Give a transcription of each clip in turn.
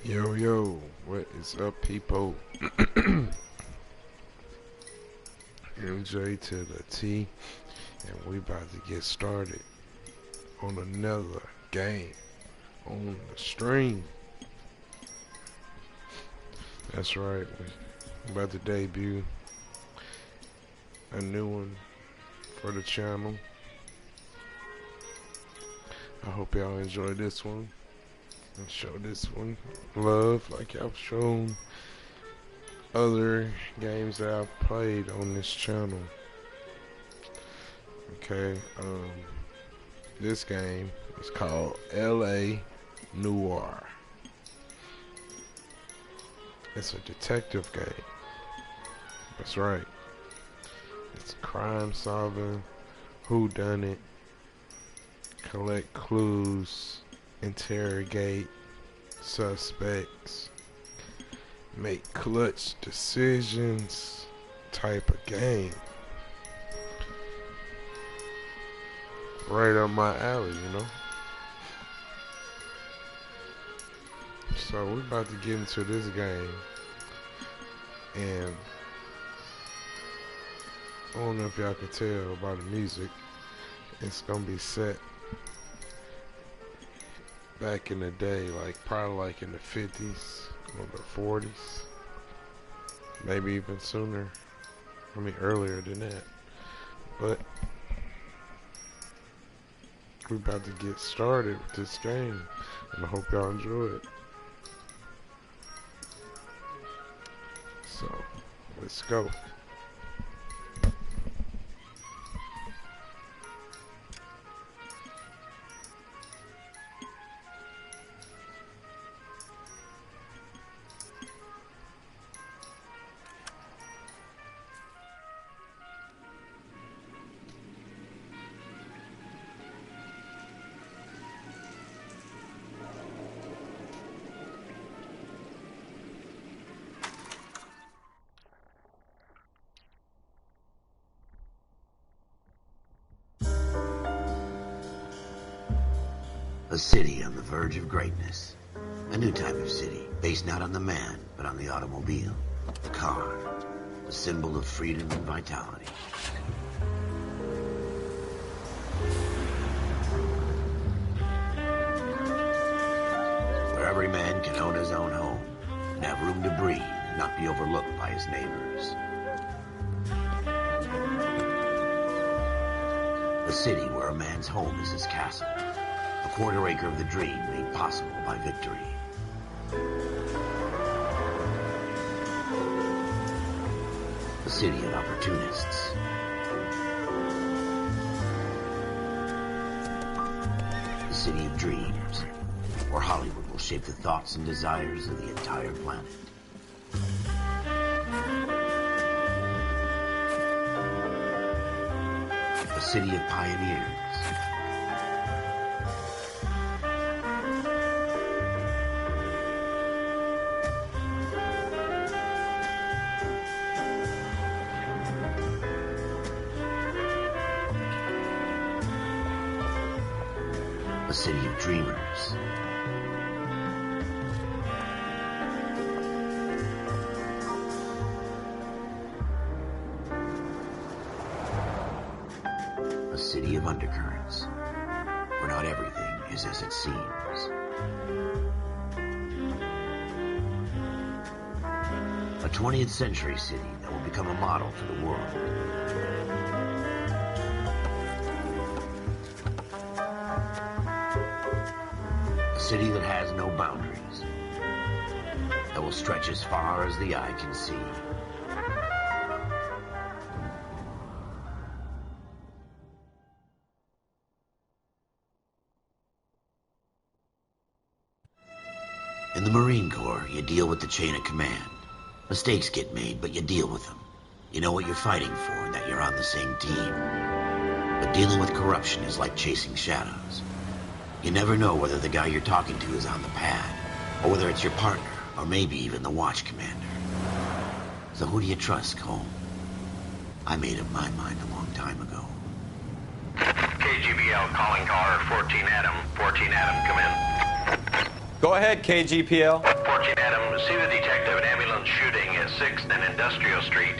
Yo, yo, what is up, people? MJ to the T, and we about to get started on another game on the stream. That's right, we about to debut a new one for the channel. I hope y'all enjoy this one and show this one love like y'all shown other games that I've played on this channel. Okay, this game is called LA Noire. It's a detective game. That's right. It's crime solving, whodunit, collect clues, interrogate suspects, make clutch decisions type of game. Right up my alley, you know. So we're about to get into this game, and I don't know if y'all can tell by the music. It's gonna be set back in the day, like probably like in the 50s or the 40s, maybe even sooner. I mean earlier than that. But we're about to get started with this game, and I hope y'all enjoy it. So let's go. A city on the verge of greatness. A new type of city, based not on the man, but on the automobile. The car. The symbol of freedom and vitality. Where every man can own his own home, and have room to breathe, and not be overlooked by his neighbors. A city where a man's home is his castle. A quarter acre of the dream made possible by victory. A city of opportunists. A city of dreams, where Hollywood will shape the thoughts and desires of the entire planet. A city of pioneers. A city of dreamers. A city of undercurrents, where not everything is as it seems. A 20th century city that will become a model for the world. A city that has no boundaries, that will stretch as far as the eye can see. In the Marine Corps, you deal with the chain of command. Mistakes get made, but you deal with them. You know what you're fighting for and that you're on the same team. But dealing with corruption is like chasing shadows. You never know whether the guy you're talking to is on the pad, or whether it's your partner, or maybe even the watch commander. So who do you trust, Cole? I made up my mind a long time ago. KGBL calling caller 14 Adam. 14 Adam, come in. Go ahead, KGPL. 14 Adam, see the detective, an ambulance shooting at 6th and Industrial Street.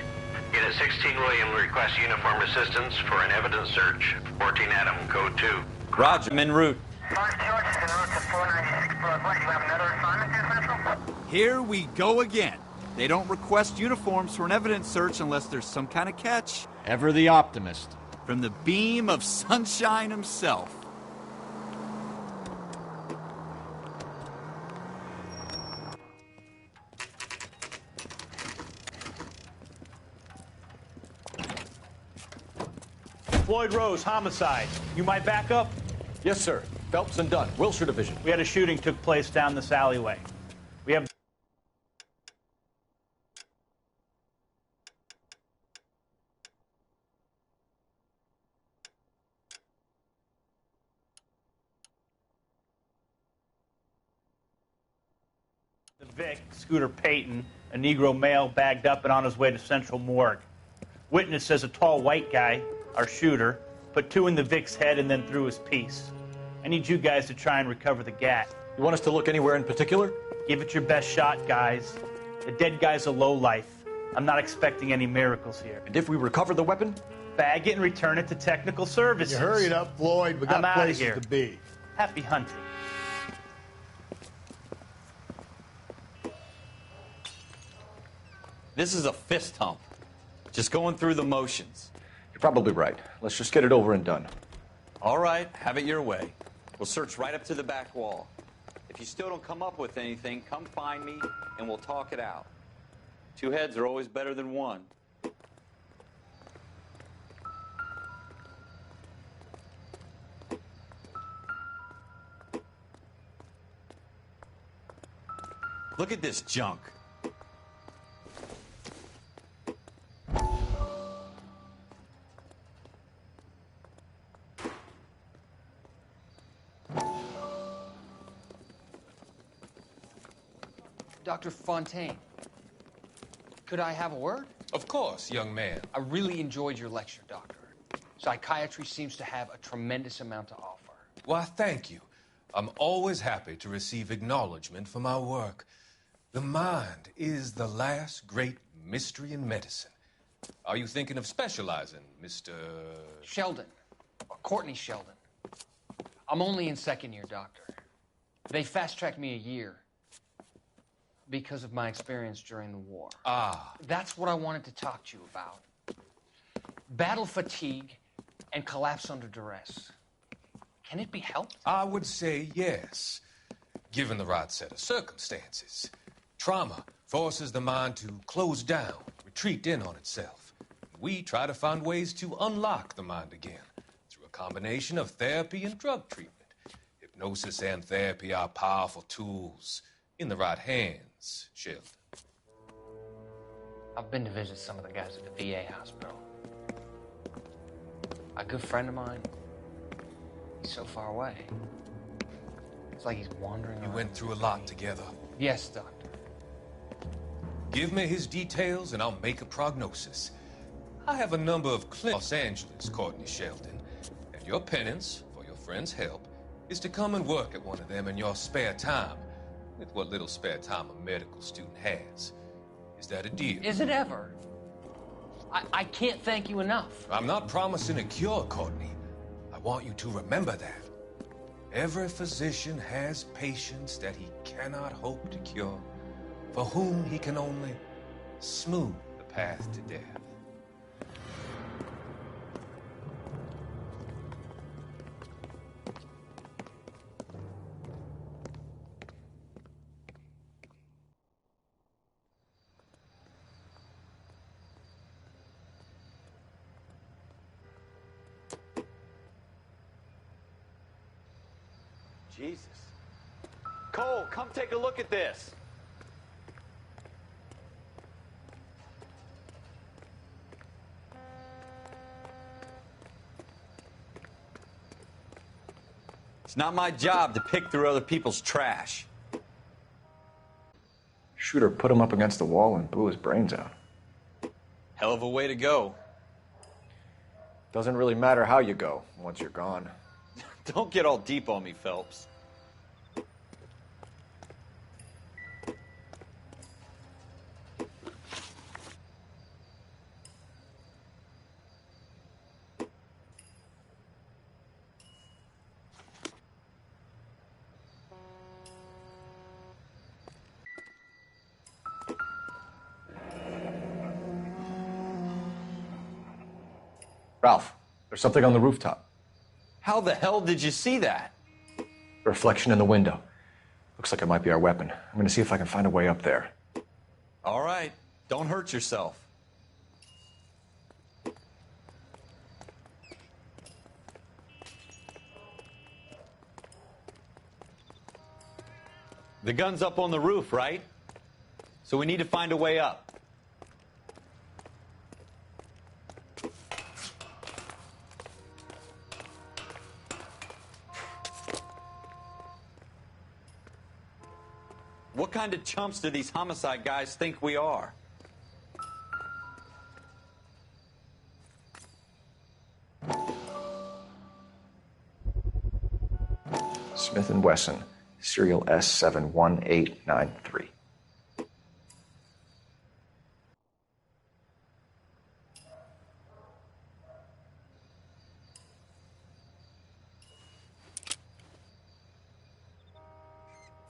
Unit 16 William requests uniformed assistance for an evidence search. 14 Adam, code 2. Roger, I'm en route. Sergeant George is en route to 496 Broadway. Do you have another assignment here, Central? Here we go again. They don't request uniforms for an evidence search unless there's some kind of catch. Ever the optimist. From the beam of sunshine himself. Floyd Rose, homicide. You might back up? Yes, sir. Phelps and Dunn, Wilshire Division. We had a shooting took place down this alleyway. We have the Vic, Scooter Payton, a Negro male bagged up and on his way to Central Morgue. Witness says a tall white guy, our shooter, put 2 in the Vic's head and then threw his piece. I need you guys to try and recover the gat. You want us to look anywhere in particular? Give it your best shot, guys. The dead guy's a lowlife. I'm not expecting any miracles here. And if we recover the weapon? Bag it and return it to technical services. You hurry it up, Floyd. We got I'm outta places here. to be. Happy hunting. This is a fist hump. Just going through the motions. You're probably right. Let's just get it over and done. All right, have it your way. We'll search right up to the back wall. If you still don't come up with anything, come find me and we'll talk it out. 2 heads are always better than 1. Look at this junk. Dr. Fontaine, could I have a word? Of course, young man. I really enjoyed your lecture, Doctor. Psychiatry seems to have a tremendous amount to offer. Why, thank you. I'm always happy to receive acknowledgement for my work. The mind is the last great mystery in medicine. Are you thinking of specializing, Mr. Sheldon, or Courtney Sheldon. I'm only in 2nd year, Doctor. They fast-tracked me a year because of my experience during the war. Ah. That's what I wanted to talk to you about. Battle fatigue and collapse under duress. Can it be helped? I would say yes, given the right set of circumstances. Trauma forces the mind to close down, retreat in on itself. We try to find ways to unlock the mind again through a combination of therapy and drug treatment. Hypnosis and therapy are powerful tools in the right hands, Sheldon. I've been to visit some of the guys at the VA hospital. A good friend of mine, he's so far away. It's like he's wandering around. You went through a lot together. Yes, Doctor. Give me his details and I'll make a prognosis. I have a number of clinics in Los Angeles, Courtney Sheldon, and your penance for your friend's help is to come and work at one of them in your spare time, with what little spare time a medical student has. Is that a deal? Is it ever? I can't thank you enough. I'm not promising a cure, Courtney. I want you to remember that. Every physician has patients that he cannot hope to cure, for whom he can only smooth the path to death. Jesus. Cole, come take a look at this. It's not my job to pick through other people's trash. Shooter put him up against the wall and blew his brains out. Hell of a way to go. Doesn't really matter how you go once you're gone. Don't get all deep on me, Phelps. Ralph, there's something on the rooftop. How the hell did you see that? A reflection in the window. Looks like it might be our weapon. I'm gonna see if I can find a way up there. All right. Don't hurt yourself. The gun's up on the roof, right? So we need to find a way up. What kind of chumps do these homicide guys think we are? Smith & Wesson, serial S71893.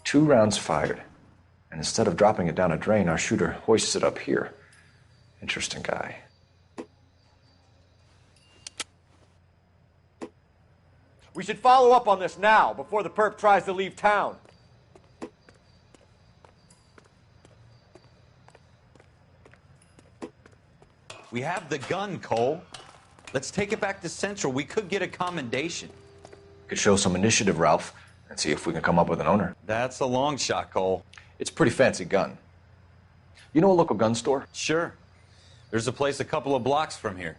Two rounds fired. And instead of dropping it down a drain, our shooter hoists it up here. Interesting guy. We should follow up on this now, before the perp tries to leave town. We have the gun, Cole. Let's take it back to Central. We could get a commendation. Could show some initiative, Ralph, and see if we can come up with an owner. That's a long shot, Cole. It's a pretty fancy gun. You know a local gun store? Sure. There's a place a couple of blocks from here.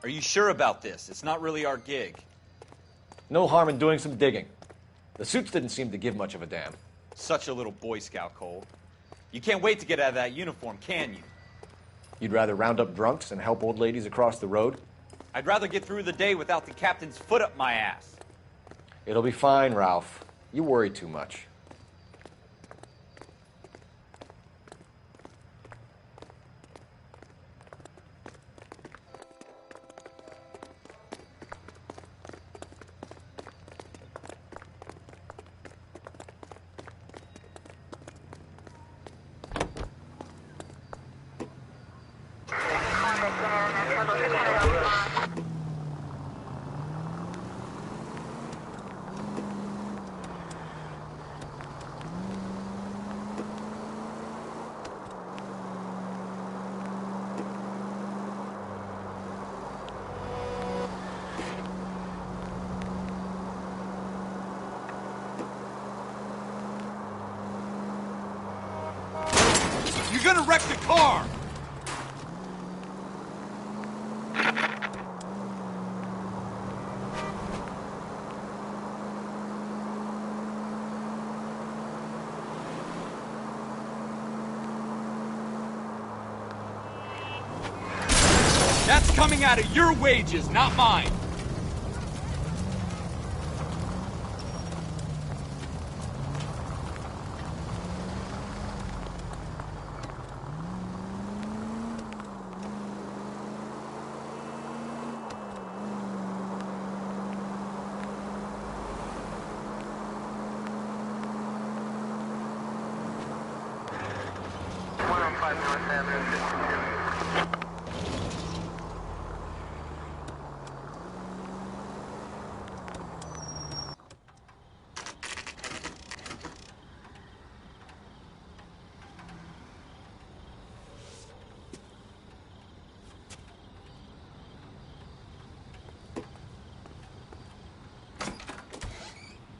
Are you sure about this? It's not really our gig. No harm in doing some digging. The suits didn't seem to give much of a damn. Such a little Boy Scout, Cole. You can't wait to get out of that uniform, can you? You'd rather round up drunks and help old ladies across the road? I'd rather get through the day without the captain's foot up my ass. It'll be fine, Ralph. You worry too much. You're gonna wreck the car! That's coming out of your wages, not mine.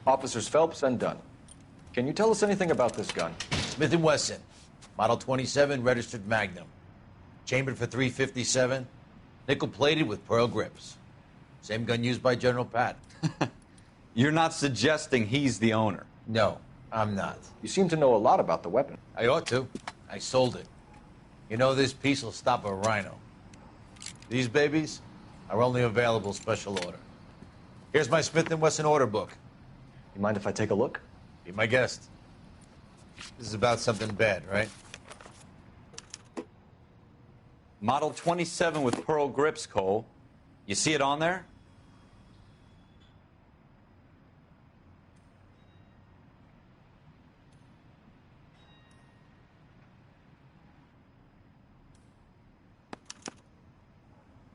Officers Phelps and Dunn. Can you tell us anything about this gun? Smith & Wesson, Model 27, registered Magnum. Chambered for .357, nickel-plated with pearl grips. Same gun used by General Patton. You're not suggesting he's the owner? No, I'm not. You seem to know a lot about the weapon. I ought to. I sold it. You know, this piece will stop a rhino. These babies are only available special order. Here's my Smith & Wesson order book. You mind if I take a look? Be my guest. This is about something bad, right? Model 27 with pearl grips, Cole. You see it on there?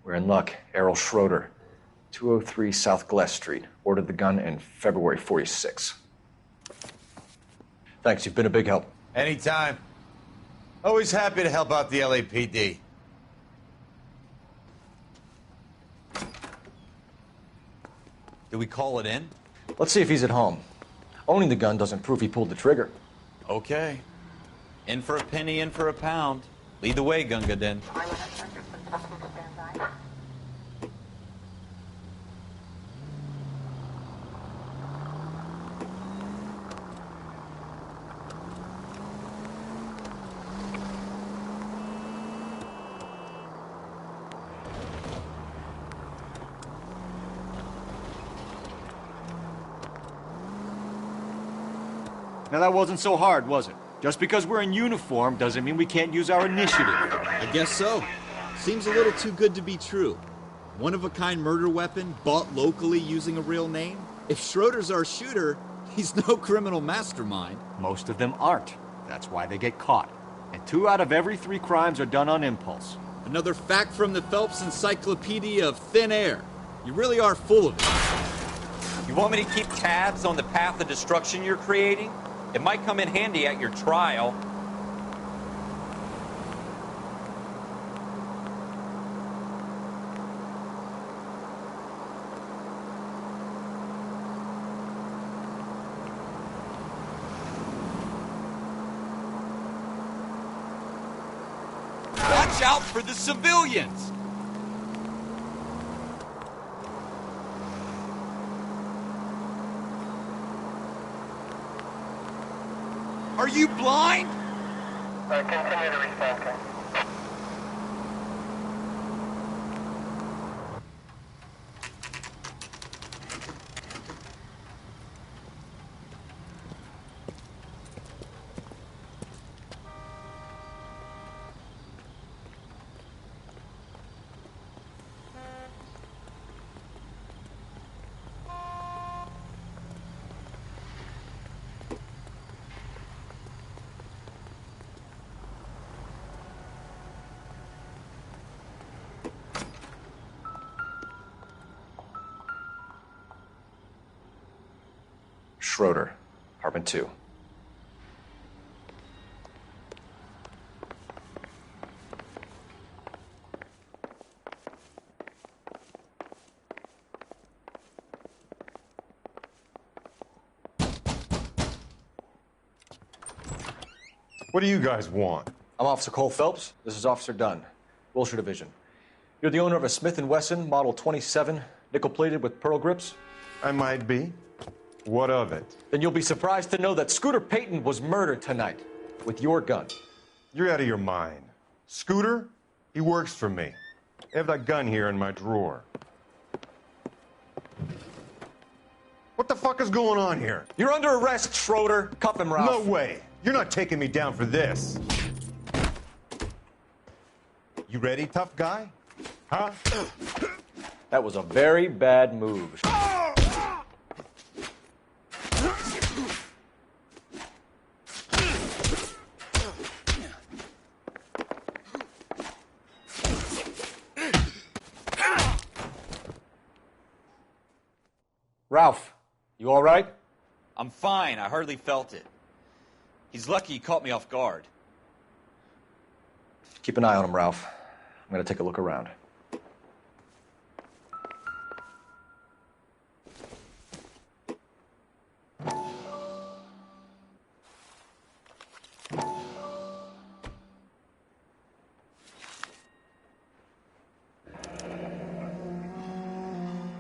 We're in luck. Errol Schroeder, 203 South Glass Street. Ordered the gun in February 46. Thanks, you've been a big help. Anytime. Always happy to help out the LAPD. Do we call it in? Let's see if he's at home. Owning the gun doesn't prove he pulled the trigger. Okay. In for a penny, in for a pound. Lead the way, Gunga Din. Now that wasn't so hard, was it? Just because we're in uniform doesn't mean we can't use our initiative. I guess so. Seems a little too good to be true. One-of-a-kind murder weapon bought locally using a real name? If Schroeder's our shooter, he's no criminal mastermind. Most of them aren't. That's why they get caught. And 2 out of every 3 crimes are done on impulse. Another fact from the Phelps Encyclopedia of Thin Air. You really are full of it. You want me to keep tabs on the path of destruction you're creating? It might come in handy at your trial. Watch out for the civilians! Are you blind? Continue to respond, sir. Schroeder, apartment 2. What do you guys want? I'm Officer Cole Phelps. This is Officer Dunn, Wilshire Division. You're the owner of a Smith & Wesson Model 27, nickel-plated with pearl grips? I might be. What of it? Then you'll be surprised to know that Scooter Payton was murdered tonight with your gun. You're out of your mind. Scooter? He works for me. I have that gun here in my drawer. What the fuck is going on here? You're under arrest, Schroeder. Cuff him, Ralph. No way. You're not taking me down for this. You ready, tough guy? Huh? That was a very bad move. Ralph, you all right? I'm fine. I hardly felt it. He's lucky he caught me off guard. Keep an eye on him, Ralph. I'm going to take a look around.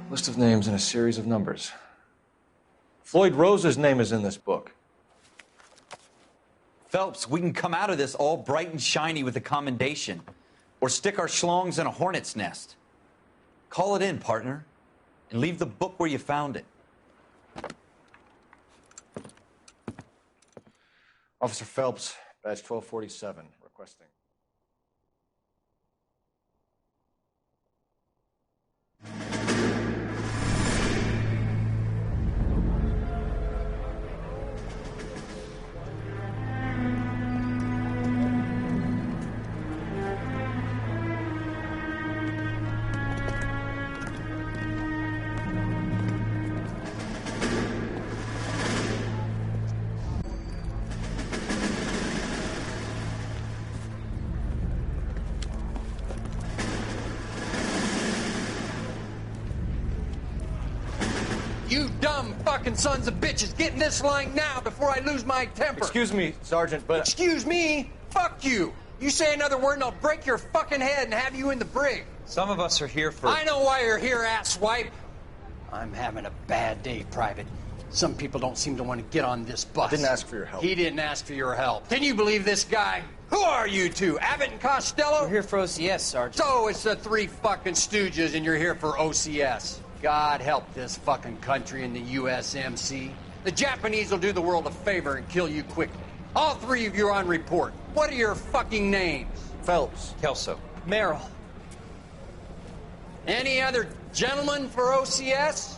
List of names and a series of numbers. Floyd Rose's name is in this book. Phelps, we can come out of this all bright and shiny with a commendation. Or stick our schlongs in a hornet's nest. Call it in, partner. And leave the book where you found it. Officer Phelps, badge 1247, requesting. You dumb fucking sons of bitches, get in this line now before I lose my temper. Excuse me, Sergeant, but... Excuse me? Fuck you. You say another word and I'll break your fucking head and have you in the brig. Some of us are here for... I know why you're here, asswipe. I'm having a bad day, Private. Some people don't seem to want to get on this bus. Didn't ask for your help. He didn't ask for your help. Can you believe this guy? Who are you two? Abbott and Costello? We're here for OCS, Sergeant. So it's the three fucking stooges and you're here for OCS. God help this fucking country and the USMC. The Japanese will do the world a favor and kill you quickly. All three of you are on report. What are your fucking names? Phelps. Kelso. Merrill. Any other gentlemen for OCS?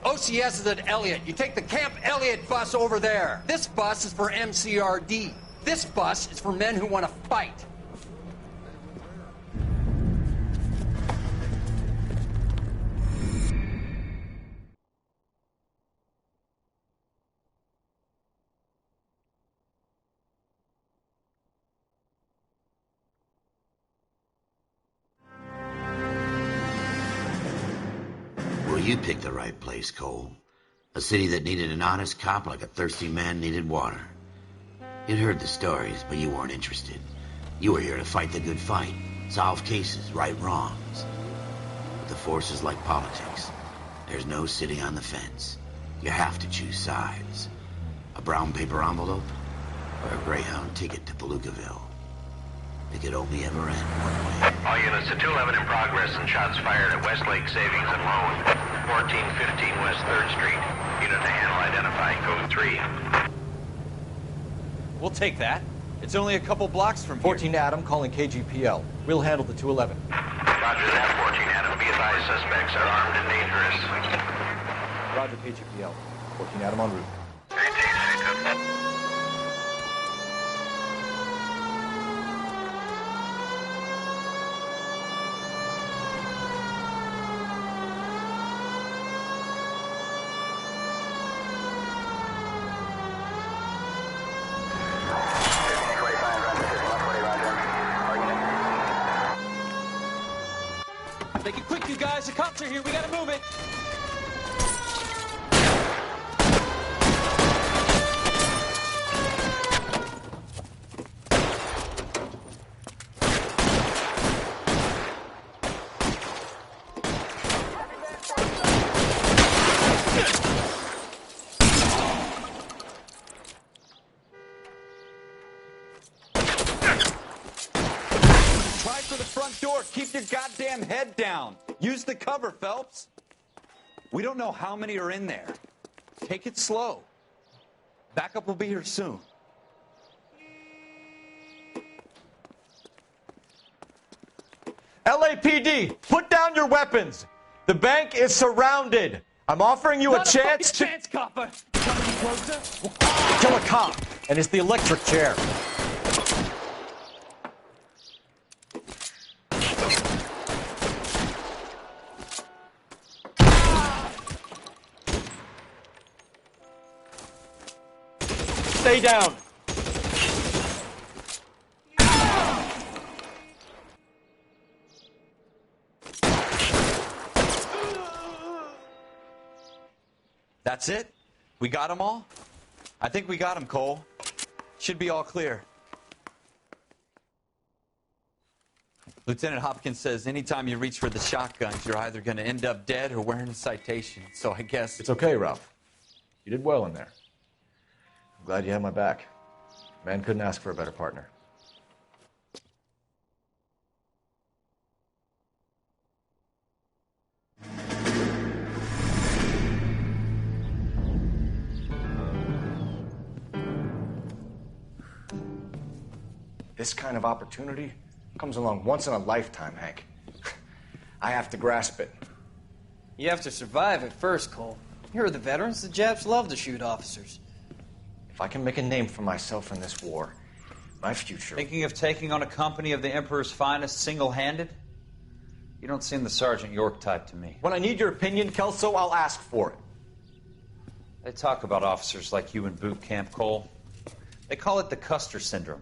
OCS is at Elliott. You take the Camp Elliott bus over there. This bus is for MCRD. This bus is for men who want to fight. Well, you picked the right place, Cole. A city that needed an honest cop like a thirsty man needed water. You'd heard the stories, but you weren't interested. You were here to fight the good fight, solve cases, right wrongs. But the force is like politics. There's no sitting on the fence. You have to choose sides. A brown paper envelope or a Greyhound ticket to Palookaville. It could only ever end one way. All units to 211 in progress and shots fired at Westlake Savings and Loan, 1415 West 3rd Street. Unit to handle identifying code 3. We'll take that. It's only a couple blocks from here. 14 Adam calling KGPL. We'll handle the 211. Roger that, 14 Adam. Be advised, suspects are armed and dangerous. Roger, KGPL. 14 Adam en route. Make it quick, you guys. The cops are here. We gotta move it. Try for the front door. Keep your goddamn head down. Use the cover, Phelps. We don't know how many are in there. Take it slow. Backup will be here soon. LAPD, put down your weapons. The bank is surrounded. I'm offering you a chance to copper. Coming closer. kill a cop, and it's the electric chair. Stay down. That's it? We got them all? I think we got them, Cole. Should be all clear. Lieutenant Hopkins says anytime you reach for the shotguns, you're either going to end up dead or wearing a citation. So I guess... It's okay, Ralph. You did well in there. I'm glad you had my back. Man couldn't ask for a better partner. This kind of opportunity comes along once in a lifetime, Hank. I have to grasp it. You have to survive at first, Cole. Here are the veterans. The Japs love to shoot officers. If I can make a name for myself in this war, my future... Thinking of taking on a company of the Emperor's finest single-handed? You don't seem the Sergeant York type to me. When I need your opinion, Kelso, I'll ask for it. They talk about officers like you in boot camp, Cole. They call it the Custer syndrome.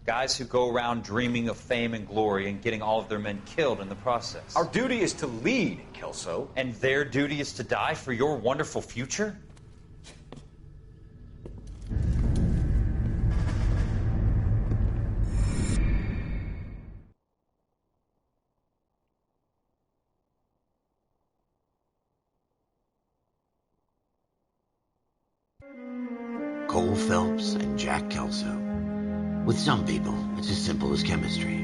Guys who go around dreaming of fame and glory and getting all of their men killed in the process. Our duty is to lead, Kelso. And their duty is to die for your wonderful future? Cole Phelps and Jack Kelso. With some people, it's as simple as chemistry.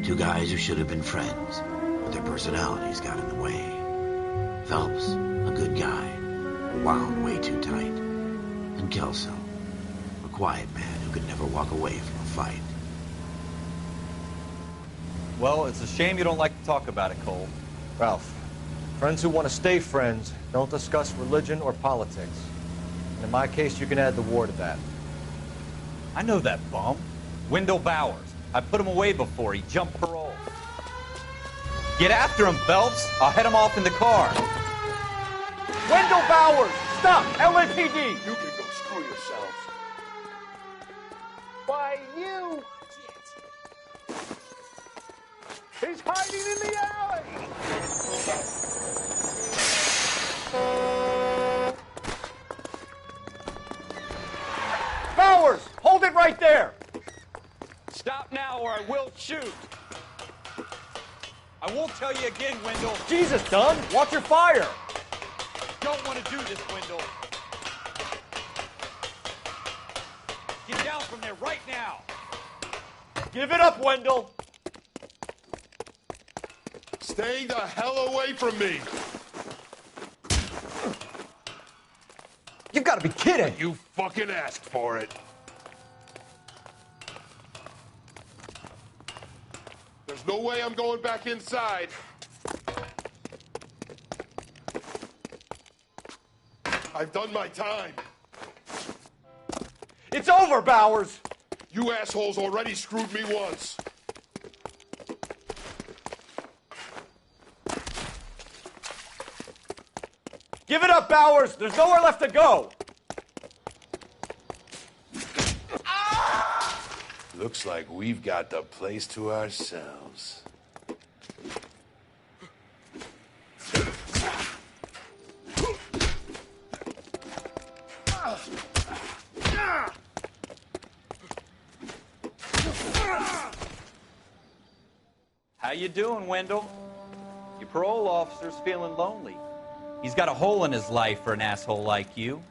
Two guys who should have been friends, but their personalities got in the way. Phelps, a good guy, wound way too tight. And Kelso, a quiet man who could never walk away from a fight. Well, it's a shame you don't like to talk about it, Cole. Ralph, friends who want to stay friends don't discuss religion or politics. And in my case, you can add the war to that. I know that bum. Wendell Bowers. I put him away before. He jumped parole. Get after him, Phelps. I'll head him off in the car. Wendell Bowers! Stop! LAPD! You can go screw yourselves. Why, you! He's hiding in the alley! Bowers! Hold it right there! Stop now or I will shoot. I won't tell you again, Wendell. Jesus, Dunn! Watch your fire! Don't want to do this, Wendell. Get down from there right now. Give it up, Wendell! Stay the hell away from me! You've got to be kidding! You fucking asked for it. There's no way I'm going back inside. I've done my time. It's over, Bowers! You assholes already screwed me once. Give it up, Bowers! There's nowhere left to go! Looks like we've got the place to ourselves. How you doing, Wendell? Your parole officer's feeling lonely. He's got a hole in his life for an asshole like you.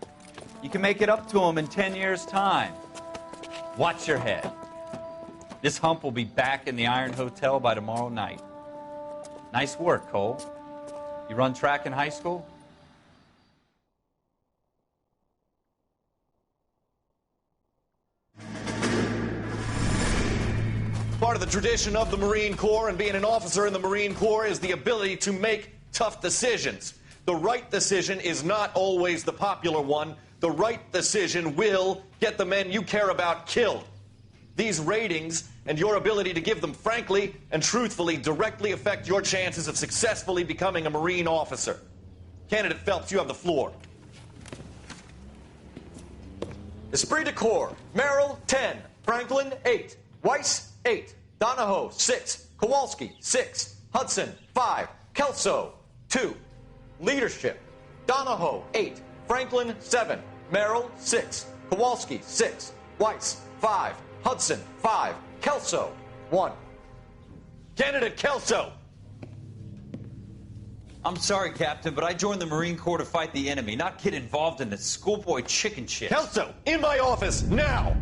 You can make it up to him in 10 years' time. Watch your head. This hump will be back in the Iron Hotel by tomorrow night. Nice work, Cole. You run track in high school? Part of the tradition of the Marine Corps and being an officer in the Marine Corps is the ability to make tough decisions. The right decision is not always the popular one. The right decision will get the men you care about killed. These ratings and your ability to give them frankly and truthfully directly affect your chances of successfully becoming a Marine officer. Candidate Phelps, you have the floor. Esprit de Corps, Merrill, 10. Franklin, 8. Weiss, 8. Donahoe, 6. Kowalski, 6. Hudson, 5. Kelso, 2. Leadership, Donahoe, 8. Franklin, 7. Merrill, 6. Kowalski, 6. Weiss, 5. Hudson, 5. Kelso, 1. Candidate Kelso. I'm sorry, Captain, but I joined the Marine Corps to fight the enemy, not get involved in this schoolboy chicken shit. Kelso, in my office, now!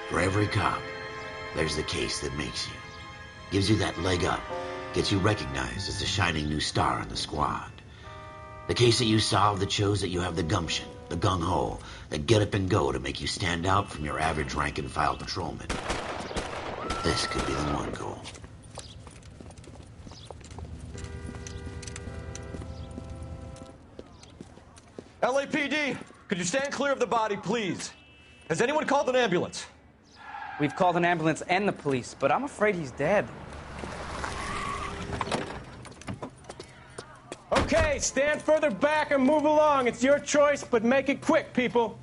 For every cop, there's the case that makes you. Gives you that leg up. Gets you recognized as the shining new star in the squad. The case that you solve that shows that you have the gumption, the gung-ho, the get up and go to make you stand out from your average rank-and-file patrolman. This could be the one, Cole. LAPD, could you stand clear of the body, please? Has anyone called an ambulance? We've called an ambulance and the police, but I'm afraid he's dead. Okay, stand further back and move along. It's your choice, but make it quick, people.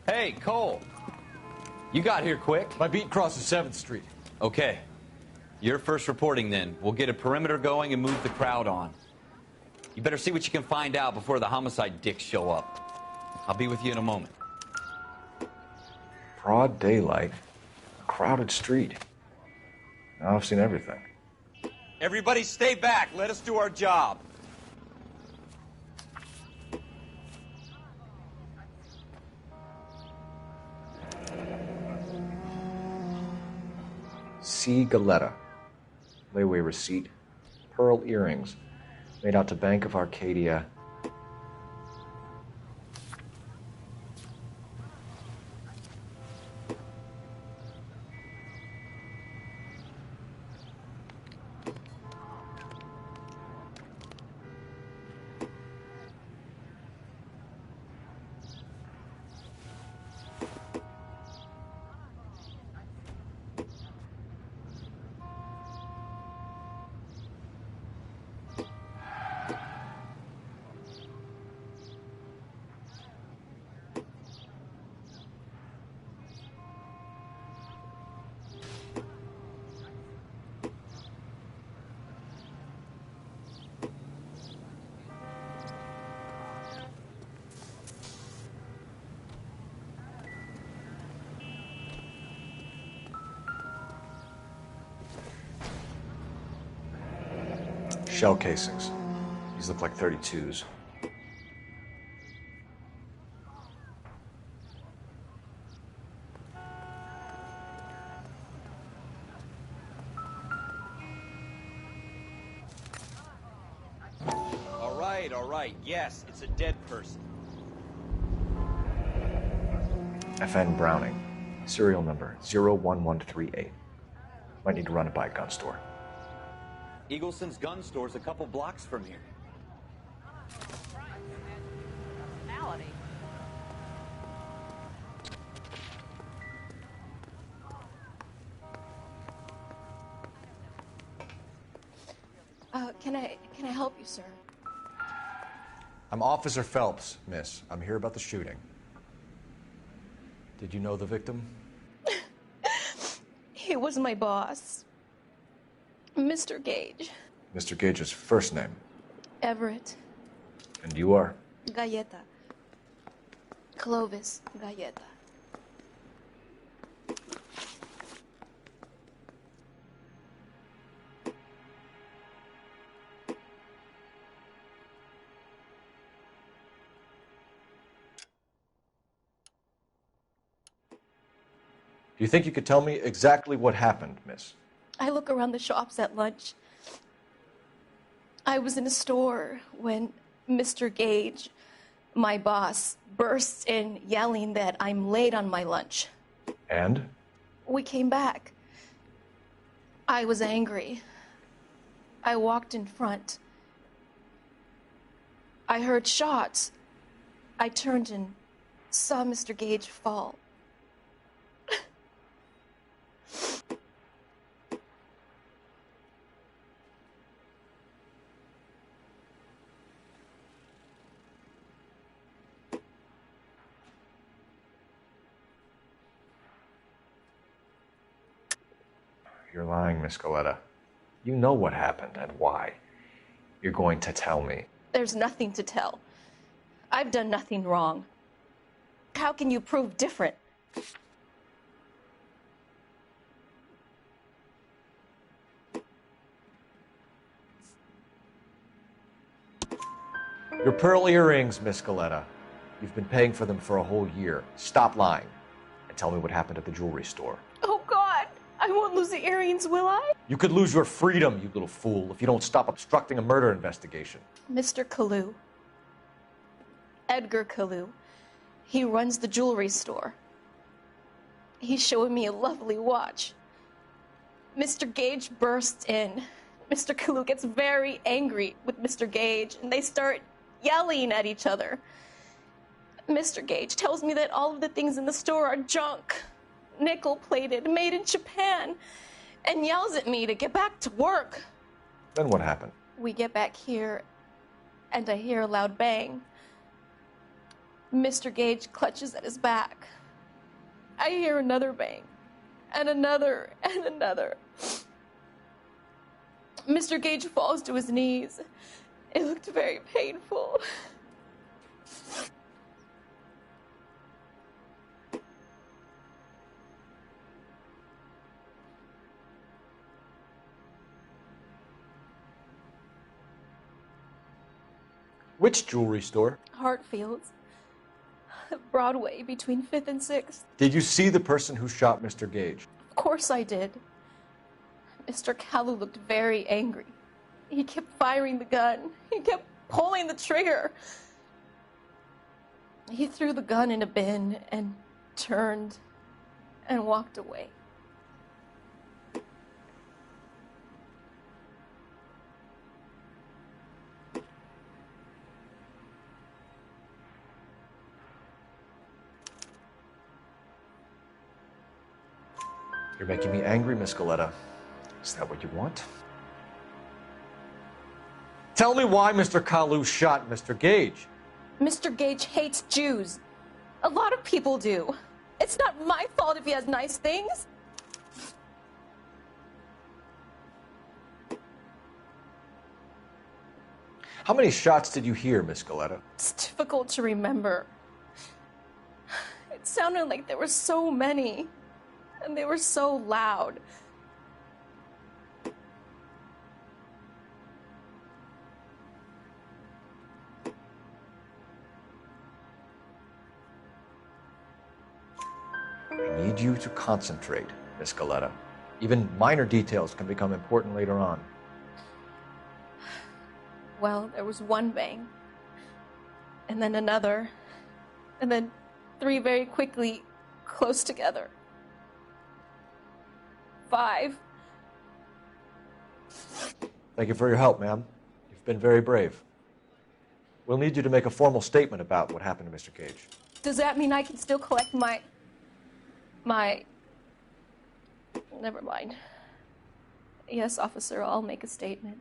Hey, Cole. You got here quick. My beat crosses 7th Street. Okay. You're first reporting then. We'll get a perimeter going and move the crowd on. You better see what you can find out before the homicide dicks show up. I'll be with you in a moment. Broad daylight, a crowded street. Now I've seen everything. Everybody stay back. Let us do our job. C. Galetta. Layaway receipt. Pearl earrings. Made out to Bank of Arcadia. Shell casings. These look like 32s. All right. Yes, it's a dead person. FN Browning. Serial number 01138. Might need to run it by a gun store. Eagleson's gun store's a couple blocks from here. Can I help you, sir? I'm Officer Phelps, miss. I'm here about the shooting. Did you know the victim? He was my boss, Mr. Gage. Mr. Gage's first name. Everett. And you are? Galleta. Clovis Galleta. Do you think you could tell me exactly what happened, miss? I look around the shops at lunch. I was in a store when Mr. Gage, my boss, bursts in yelling that I'm late on my lunch. And? We came back. I was angry. I walked in front. I heard shots. I turned and saw Mr. Gage fall. You're lying, Miss Galetta. You know what happened and why. You're going to tell me. There's nothing to tell. I've done nothing wrong. How can you prove different? Your pearl earrings, Miss Galetta. You've been paying for them for a whole year. Stop lying and tell me what happened at the jewelry store. Oh, God! I won't lose the earrings, will I? You could lose your freedom, you little fool, if you don't stop obstructing a murder investigation. Mr. Kalu. Edgar Kalu. He runs the jewelry store. He's showing me a lovely watch. Mr. Gage bursts in. Mr. Kalu gets very angry with Mr. Gage, and they start yelling at each other. Mr. Gage tells me that all of the things in the store are junk. nickel-plated, made in Japan, and yells at me to get back to work. Then what happened? We get back here, and I hear a loud bang. Mr. Gage clutches at his back. I hear another bang, and another, and another. Mr. Gage falls to his knees. It looked very painful. Which jewelry store? Hartfield's. Broadway, between 5th and 6th. Did you see the person who shot Mr. Gage? Of course I did. Mr. Kalu looked very angry. He kept firing the gun. He kept pulling the trigger. He threw the gun in a bin and turned and walked away. You're making me angry, Miss Galetta. Is that what you want? Tell me why Mr. Kalu shot Mr. Gage. Mr. Gage hates Jews. A lot of people do. It's not my fault if he has nice things. How many shots did you hear, Miss Galetta? It's difficult to remember. It sounded like there were so many, and they were so loud. I need you to concentrate, Miss Galetta. Even minor details can become important later on. Well, there was one bang, and then another, and then 3 very quickly, close together. 5. Thank you for your help, ma'am. You've been very brave. We'll need you to make a formal statement about what happened to Mr. Gage. Does that mean I can still collect my... Never mind. Yes, officer, I'll make a statement.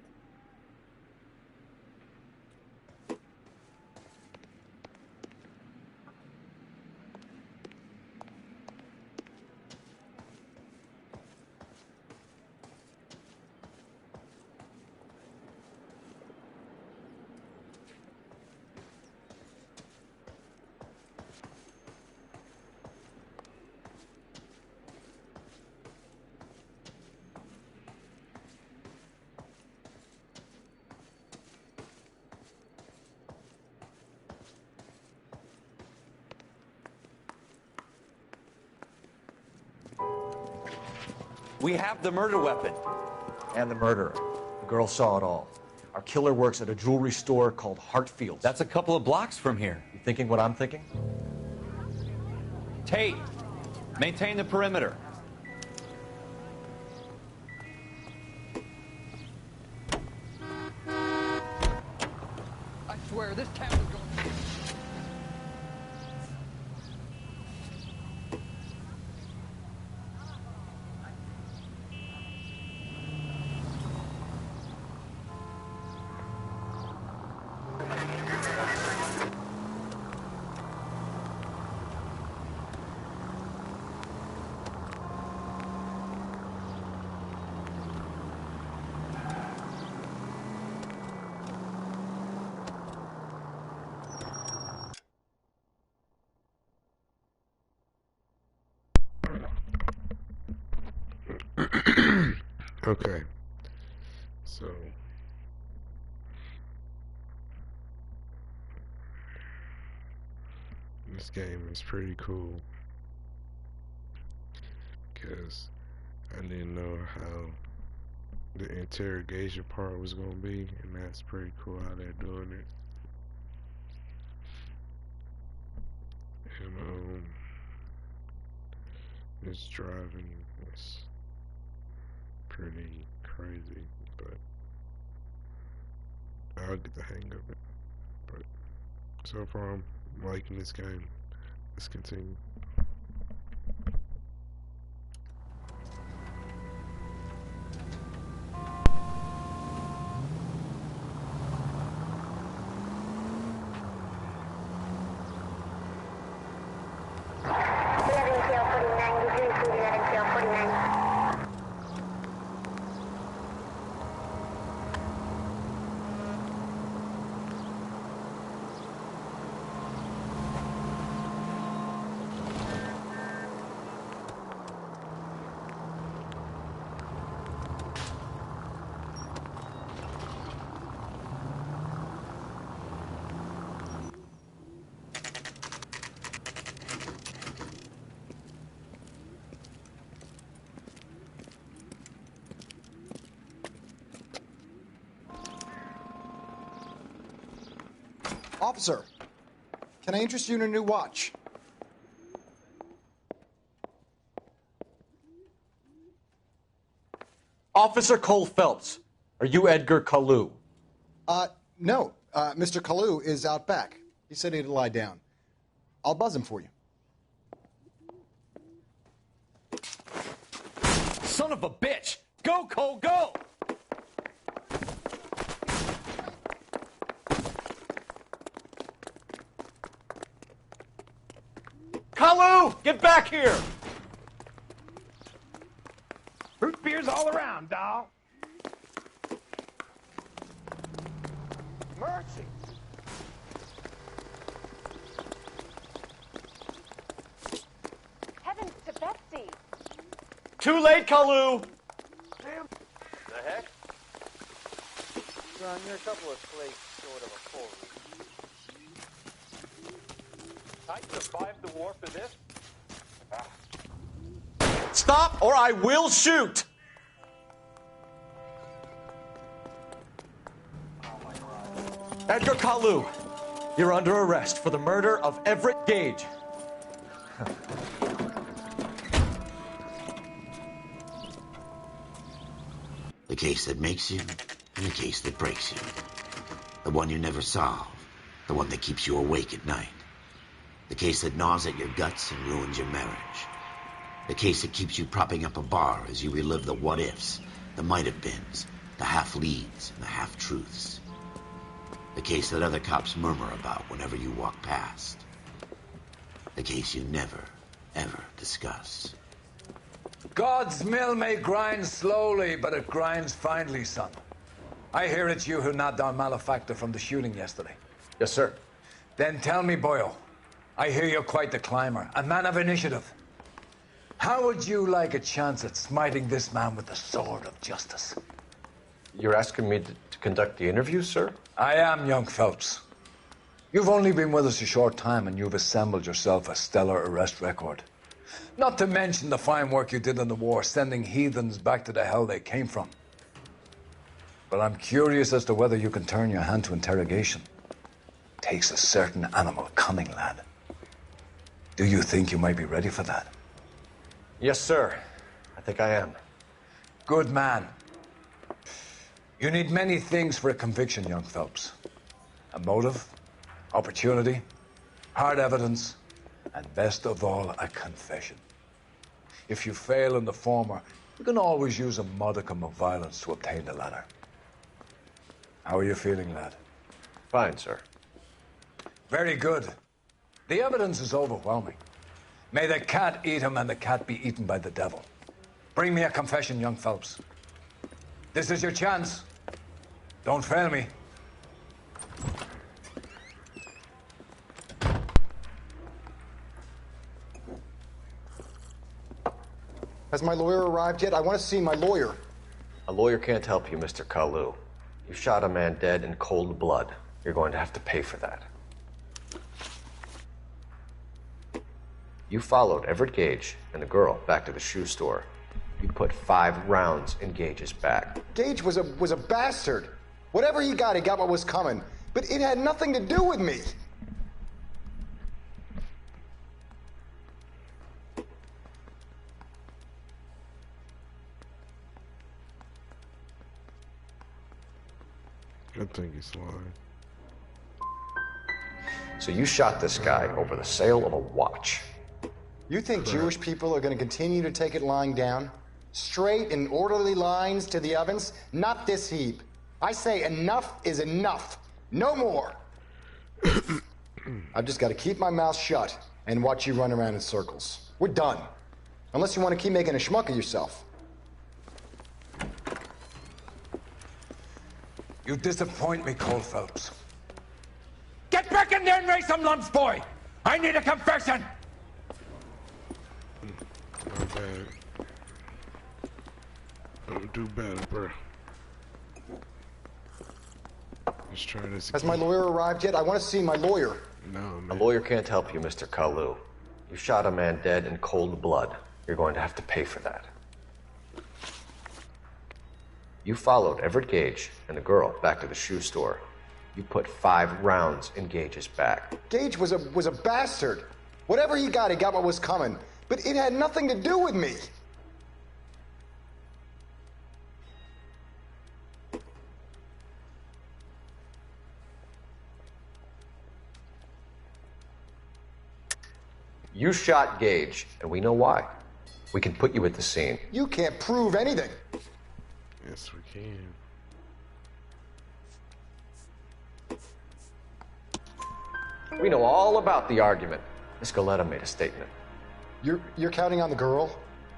We have the murder weapon. And the murderer. The girl saw it all. Our killer works at a jewelry store called Hartfield's. That's a couple of blocks from here. You thinking what I'm thinking? Tate, maintain the perimeter. I swear, this town is going... Okay. So this game is pretty cool because I didn't know how the interrogation part was gonna be, and that's pretty cool how they're doing it. And this driving is pretty crazy, but I'll get the hang of it. But so far I'm liking this game. Let's continue. Officer, can I interest you in a new watch? Officer Cole Phelps, are you Edgar Kalu? No. Mr. Kalu is out back. He said he'd lie down. I'll buzz him for you. Son of a bitch! Go, Cole, go! Kalu, get back here! Root beers all around, doll. Mercy. Heavens to Betsy. Too late, Kalu! Damn. The heck? Son, you're a couple of flakes short of a full. I survived the war for this. Stop or I will shoot! Edgar Kalu, you're under arrest for the murder of Everett Gage. The case that makes you, and the case that breaks you. The one you never solve. The one that keeps you awake at night. The case that gnaws at your guts and ruins your marriage. The case that keeps you propping up a bar as you relive the what-ifs, the might-have-beens, the half-leads, and the half-truths. The case that other cops murmur about whenever you walk past. The case you never, ever discuss. God's mill may grind slowly, but it grinds finely, son. I hear it's you who knocked down Malefactor from the shooting yesterday. Yes, sir. Then tell me, boyo, I hear you're quite the climber, a man of initiative. How would you like a chance at smiting this man with the sword of justice? You're asking me to conduct the interview, sir? I am, young Phelps. You've only been with us a short time and you've assembled yourself a stellar arrest record. Not to mention the fine work you did in the war, sending heathens back to the hell they came from. But I'm curious as to whether you can turn your hand to interrogation. Takes a certain animal cunning, lad. Do you think you might be ready for that? Yes, sir. I think I am. Good man. You need many things for a conviction, young Phelps. A motive, opportunity, hard evidence, and best of all, a confession. If you fail in the former, you can always use a modicum of violence to obtain the latter. How are you feeling, lad? Fine, sir. Very good. The evidence is overwhelming. May the cat eat him and the cat be eaten by the devil. Bring me a confession, young Phelps. This is your chance. Don't fail me. Has my lawyer arrived yet? I want to see my lawyer. A lawyer can't help you, Mr. Kalu. You shot a man dead in cold blood. You're going to have to pay for that. You followed Everett Gage and the girl back to the shoe store. You put 5 rounds in Gage's back. Gage was a bastard. Whatever he got what was coming. But it had nothing to do with me. I think he's lying. So you shot this guy over the sale of a watch. You think Jewish people are going to continue to take it lying down? Straight and orderly lines to the ovens? Not this heap. I say enough is enough. No more. I've just got to keep my mouth shut and watch you run around in circles. We're done. Unless you want to keep making a schmuck of yourself. You disappoint me, Cole Phelps. Get back in there and raise some lumps, boy! I need a confession! Not bad. Don't do better, bro. Let's try this again. Has my lawyer arrived yet? I want to see my lawyer. No, man. A lawyer can't help you, Mr. Kalu. You shot a man dead in cold blood. You're going to have to pay for that. You followed Everett Gage and the girl back to the shoe store. You put 5 rounds in Gage's back. Gage was a bastard. Whatever he got what was coming. But it had nothing to do with me. You shot Gage, and we know why. We can put you at the scene. You can't prove anything. Yes, we can. We know all about the argument. Miss Galetta made a statement. You're counting on the girl?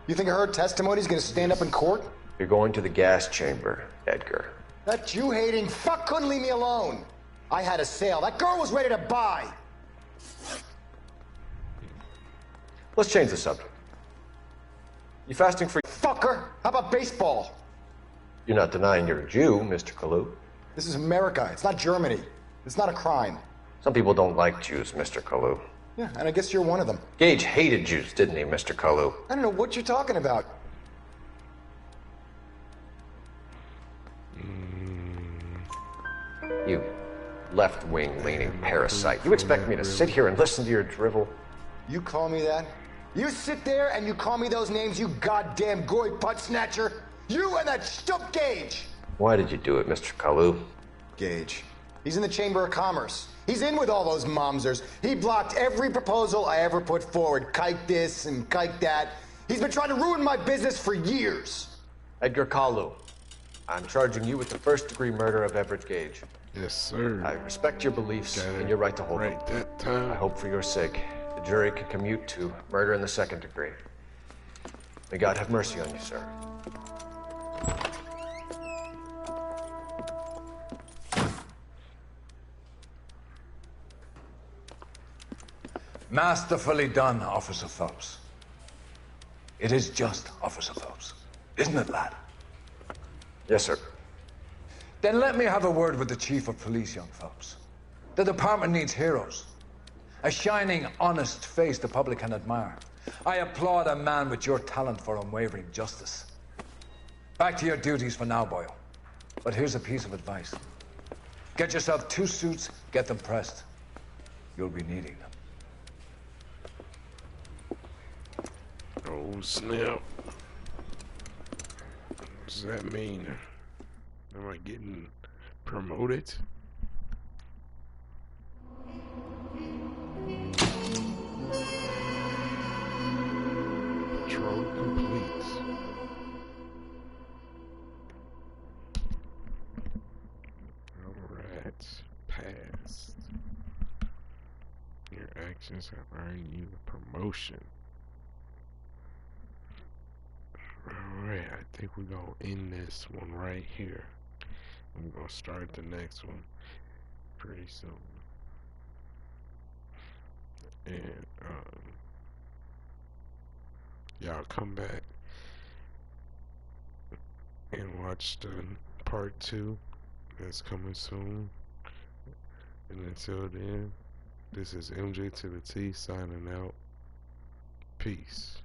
You think her testimony's gonna stand up in court? You're going to the gas chamber, Edgar. That Jew-hating fuck couldn't leave me alone. I had a sale. That girl was ready to buy. Let's change the subject. You fasting for... Fucker! How about baseball? You're not denying you're a Jew, Mr. Kalu. This is America. It's not Germany. It's not a crime. Some people don't like Jews, Mr. Kalu. Yeah, and I guess you're one of them. Gage hated Jews, didn't he, Mr. Kalu? I don't know what you're talking about. You left-wing leaning parasite. You expect me to sit here and listen to your drivel? You call me that? You sit there and you call me those names, you goddamn goy butt snatcher? You and that stup Gage! Why did you do it, Mr. Kalu? Gage. He's in the Chamber of Commerce. He's in with all those momsers. He blocked every proposal I ever put forward. Kike this and kike that. He's been trying to ruin my business for years. Edgar Kalu, I'm charging you with the first-degree murder of Everett Gage. Yes, sir. I respect your beliefs and your right to hold them. That time. I hope for your sake the jury can commute to murder in the second degree. May God have mercy on you, sir. Masterfully done, Officer Phelps. It is just, Officer Phelps. Isn't it, lad? Yes, sir. Then let me have a word with the Chief of Police, young Phelps. The department needs heroes. A shining, honest face the public can admire. I applaud a man with your talent for unwavering justice. Back to your duties for now, Boyle. But here's a piece of advice. Get yourself 2 suits, get them pressed. You'll be needing them. Oh, snap. What does that mean? Am I getting promoted? Patrol complete. Alright, passed. Your actions have earned you a promotion. Alright, I think we're gonna end this one right here. I'm gonna start the next one pretty soon. And y'all come back and watch the part 2 that's coming soon. And until then, this is MJ to the T signing out. Peace.